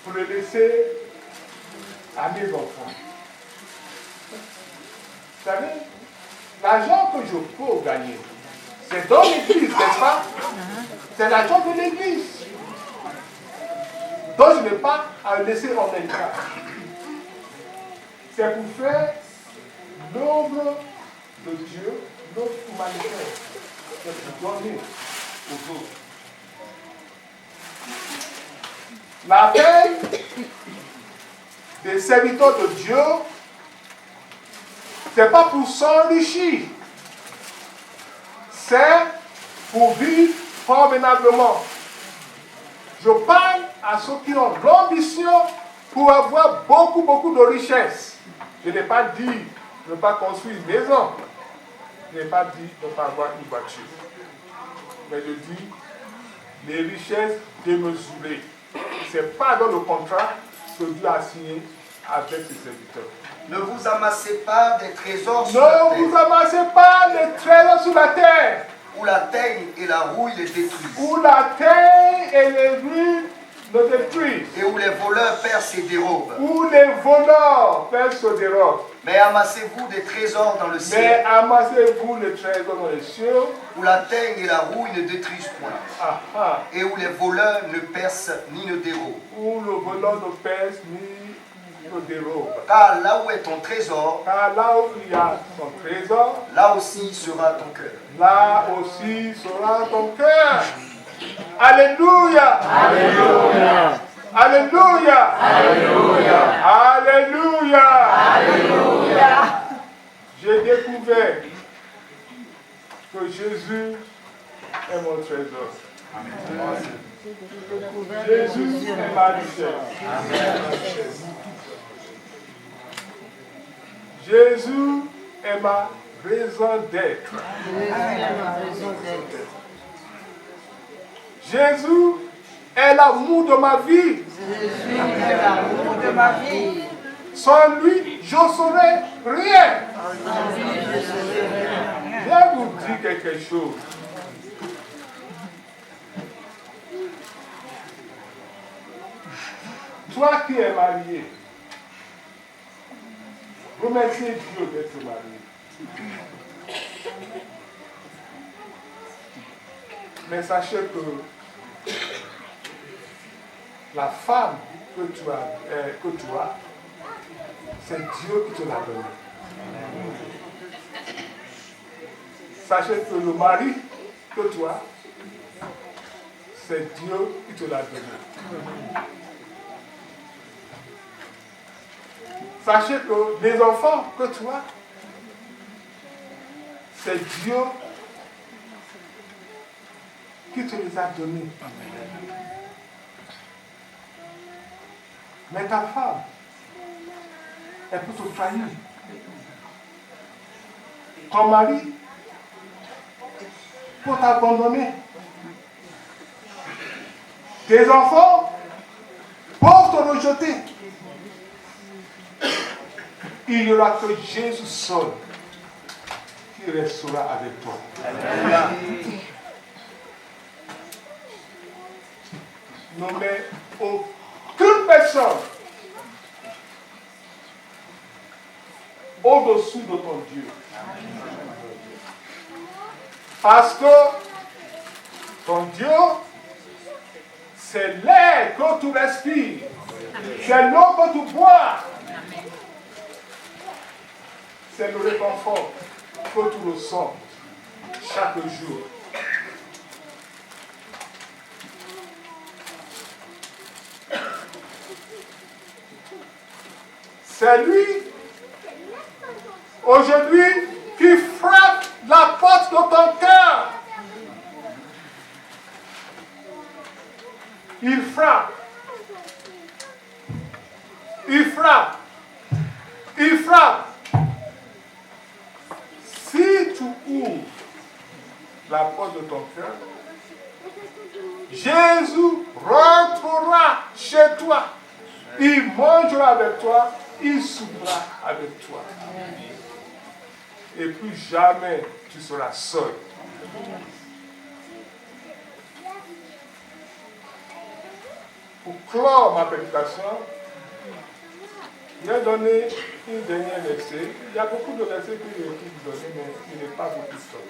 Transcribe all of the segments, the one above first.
pour le laisser à mes enfants. Vous savez, l'argent que je peux gagner, c'est dans l'église, n'est-ce pas? C'est l'argent de l'église. Donc je n'ai pas à le laisser en état. C'est pour faire l'œuvre de Dieu, l'œuvre humanitaire. C'est pour donner aux autres. L'appel des serviteurs de Dieu, ce n'est pas pour s'enrichir, c'est pour vivre convenablement. Je parle à ceux qui ont l'ambition pour avoir beaucoup de richesses. Je n'ai pas dit ne pas construire une maison. Je n'ai pas dit ne pas avoir une voiture. Mais je dis les richesses démesurées. Ce n'est pas dans le contrat que Dieu a signé avec ses serviteurs. Ne vous amassez pas des trésors sur la terre. Ne vous amassez pas des trésors sur la terre. Où la teigne et la rouille les détruisent. Où la teigne et les rouilles le détruisent. Et où les voleurs percent et dérobent. Où les voleurs percent et dérobent. Mais amassez-vous des trésors dans le ciel. Mais amassez-vous les trésors dans les cieux. Où la teigne et la rouille ne détruisent point. Et où les voleurs ne percent ni ne dérobent. Où le voleur ne perce ni ne dérobe. Car là où est ton trésor, car là où il y a ton trésor, là aussi sera ton cœur. Là aussi sera ton cœur. Alléluia. Alléluia. Alléluia. Alléluia. Alléluia. Alléluia. J'ai découvert que Jésus est mon trésor. Amen. Jésus est ma richesse. Jésus est ma raison d'être. Jésus est l'amour de ma vie. Jésus est l'amour de ma vie. Sans lui, je ne saurais rien. Je vais vous dire quelque chose. Toi qui es marié, remerciez Dieu d'être marié. Mais sachez que la femme que tu as, c'est Dieu qui te l'a donné. Sachez que le mari que tu as, c'est Dieu qui te l'a donné. Sachez que les enfants que tu as, c'est Dieu qui te les a donnés. Mais ta femme, elle peut te trahir. Ton mari peut t'abandonner. Tes enfants peuvent te rejeter. Il n'y aura que Jésus seul qui restera avec toi. Ne mets aucune personne au-dessous de ton Dieu. Parce que ton Dieu, c'est l'air que tu respires. C'est l'eau que tu bois. C'est le réconfort que tu ressens chaque jour. C'est lui, aujourd'hui, qui frappe la porte de ton cœur. Il frappe. Il frappe. Il frappe. Si tu ouvres la porte de ton cœur, Jésus rentrera chez toi. Il mangera avec toi. Il soupera avec toi. Et plus jamais tu seras seul. pour clore ma prédication, j'ai donné une dernière verset. Il y a beaucoup de versets que j'ai pu vous donner, mais il n'est pas beaucoup de temps.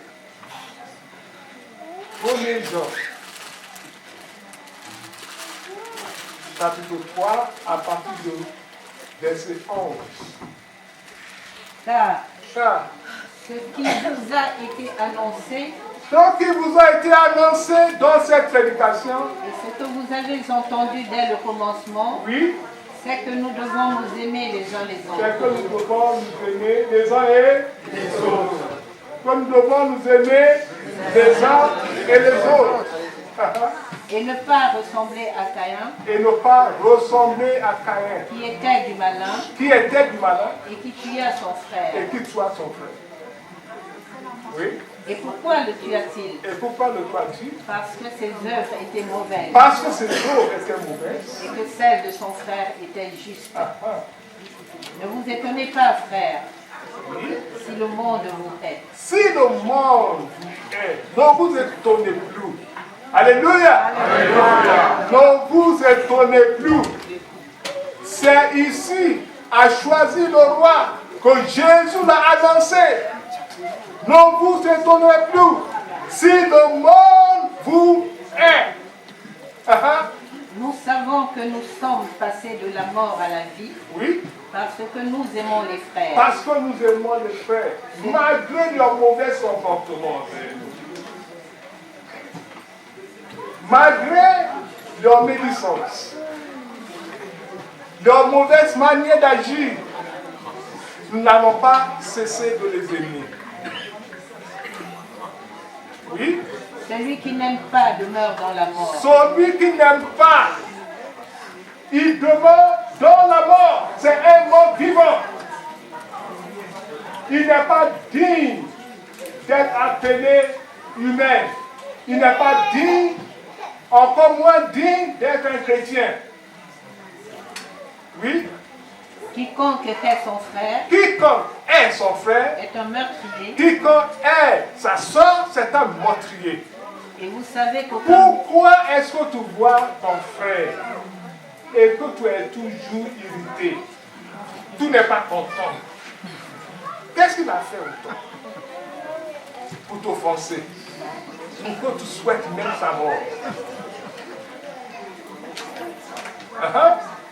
Premier Jean, chapitre 3, à partir de verset 11. Car Car ce qui vous a été annoncé ce qui vous a été annoncé dans cette prédication, et ce que vous avez entendu dès le commencement, oui, c'est que nous devons nous aimer les uns les c'est autres. que nous devons nous aimer les uns et les autres. Que nous devons nous aimer les uns et les autres. Et ne pas ressembler à Caïn, Et ne pas ressembler à Caïn, qui était du malin qui était du malin et qui tua son frère. et qui tua son frère. Oui. Et pourquoi le tua-t-il? Et pourquoi le tua-t-il? Parce que ses œuvres étaient mauvaises Parce que ses œuvres étaient mauvaises. et que celles de son frère étaient justes. Ah, ah. Ne vous étonnez pas, frères, si le monde vous hait. Si le monde vous hait, ne vous étonnez plus. Alléluia. Alléluia. Ne vous étonnez plus. C'est ici, à choisir le roi, que Jésus l'a annoncé. Ne vous étonnez plus. Si le monde vous hait. Ah, ah. Nous savons que nous sommes passés de la mort à la vie Oui, parce que nous aimons les frères. parce que nous aimons les frères, malgré leur mauvais comportement. Malgré leur médisance, leur mauvaise manière d'agir, nous n'avons pas cessé de les aimer. Oui, Celui qui n'aime pas demeure dans la mort. celui qui n'aime pas, il demeure dans la mort. C'est un mort vivant. Il n'est pas digne d'être appelé humain. Il n'est pas digne, encore moins digne d'être un chrétien. Oui, Quiconque était son frère quiconque est son frère, est un meurtrier. quiconque est sa soeur, c'est un meurtrier. Et vous savez qu'aucun Pourquoi est-ce que tu vois ton frère et que tu es toujours irrité? Tu n'es pas content. Qu'est-ce qu'il a fait au temps pour t'offenser? Pour que tu souhaites même sa mort.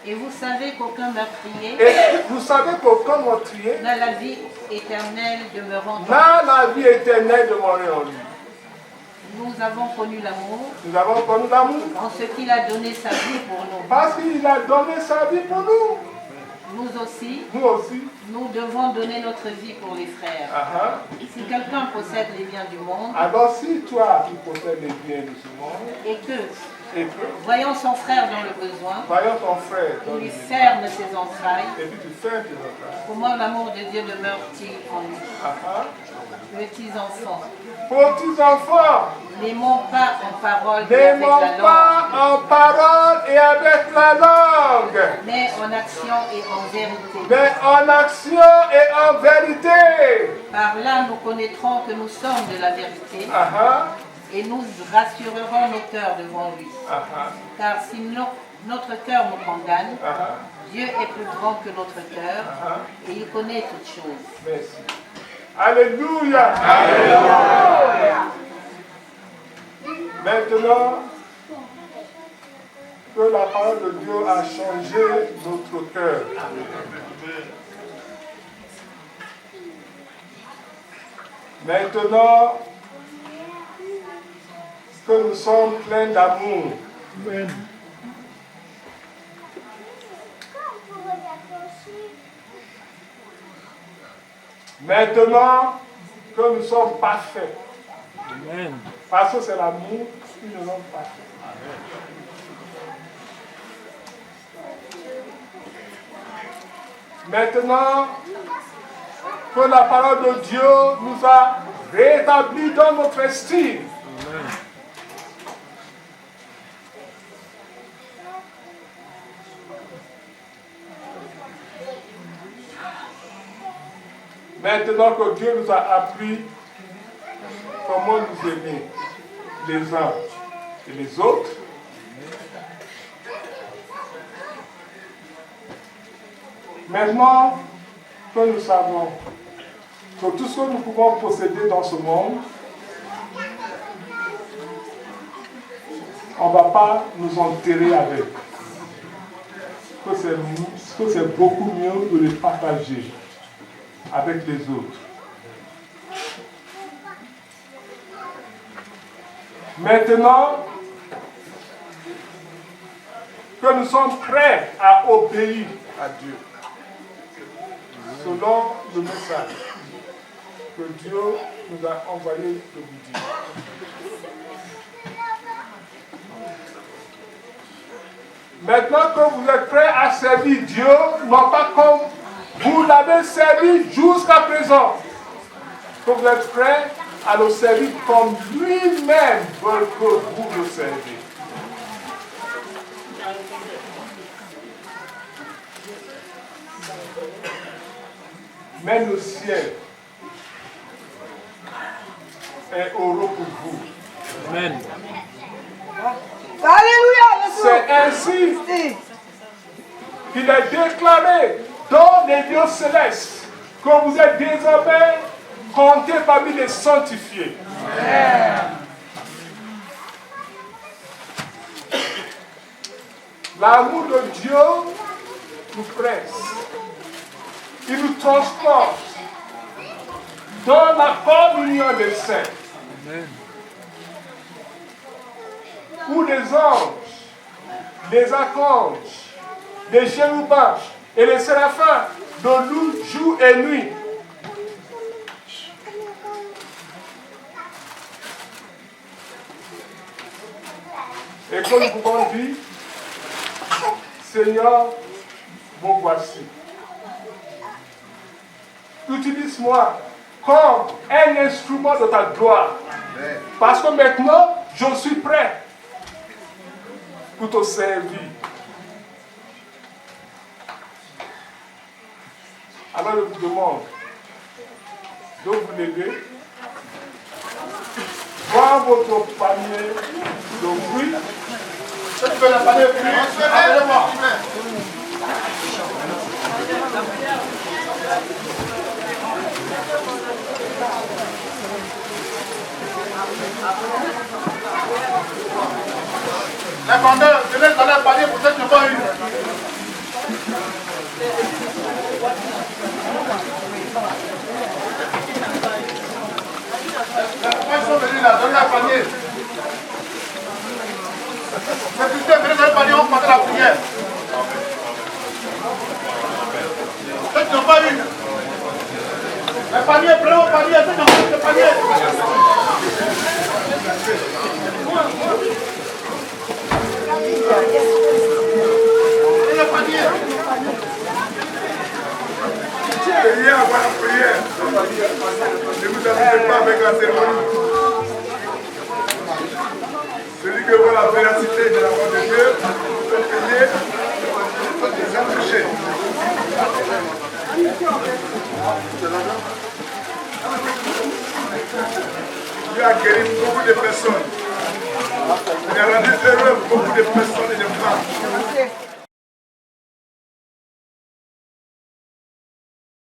et vous savez qu'aucun meurtrier Et vous savez qu'aucun meurtrier n'a la vie éternelle demeurant en n'a la vie éternelle demeurée en lui. Nous avons connu l'amour Nous avons connu l'amour en ce qu'il a donné sa vie pour nous. parce qu'il a donné sa vie pour nous. Nous aussi, Nous aussi. nous devons donner notre vie pour les frères. Si quelqu'un possède les biens du monde Alors si toi tu possèdes les biens de ce monde et que, et que voyant son frère dans le besoin, voyons ton frère dans il lui les cerne ses entrailles, et puis tu fais tes affaires. comment l'amour de Dieu demeure-t-il en lui? Petits enfants, Petits enfants, n'aimons pas en parole et avec n'aimons la pas langue, en parole et avec la langue, mais en action et en vérité. mais en action et en vérité. Par là, nous connaîtrons que nous sommes de la vérité et nous rassurerons nos cœurs devant lui. Car si notre cœur nous condamne, Dieu est plus grand que notre cœur et il connaît toutes choses. Merci. Alléluia. Alléluia. Maintenant que la parole de Dieu a changé notre cœur. Maintenant que nous sommes pleins d'amour. Maintenant que nous sommes parfaits. Amen. Parce que c'est l'amour qui nous rend parfaits. Maintenant que la parole de Dieu nous a rétablis dans notre estime. Amen. Maintenant que Dieu nous a appris comment nous aimer les uns et les autres, Maintenant que nous savons que tout ce que nous pouvons posséder dans ce monde, on ne va pas nous enterrer avec. Que c'est beaucoup mieux de les partager avec les autres. Maintenant que nous sommes prêts à obéir à Dieu, selon le message que Dieu nous a envoyé de vous dire. Maintenant que vous êtes prêts à servir Dieu, non pas comme vous l'avez servi jusqu'à présent, que vous êtes prêts à le servir comme lui-même veut que vous le servez. Mais le ciel est heureux pour vous. Amen. Alléluia. C'est ainsi qu'il est déclaré dans les lieux célestes que vous êtes désormais comptés parmi les sanctifiés. L'amour de Dieu nous presse. Il nous transporte dans la communion des saints. Amen. Où les anges, les archanges, les chérubins et les séraphins de louent jour et nuit. Et que nous pouvons dire, Seigneur, me voici. Utilise-moi comme un instrument de ta gloire. Parce que maintenant, je suis prêt pour te servir. Alors je vous demande de vous lever, voir votre panier de fruits. Tu veux la panier de fruits? Appelez-moi. Les vendeurs, venez dans le panier pour ceux qui n'ont pas eu. Ils sont venus là, donnez le panier. Mais putain, venez dans le panier, on fait la prière. Ceux qui n'ont pas eu. Le panier, prenez au panier, ceux qui n'ont pas eu le panier. Et le panier. Priez avant la prière. Ne vous amusez pas avec la cérémonie. Celui qui voit la véracité de la voix de Dieu peut prier sans toucher. Dieu a guéri beaucoup de personnes. Il a rendu heureux beaucoup de personnes et de femmes.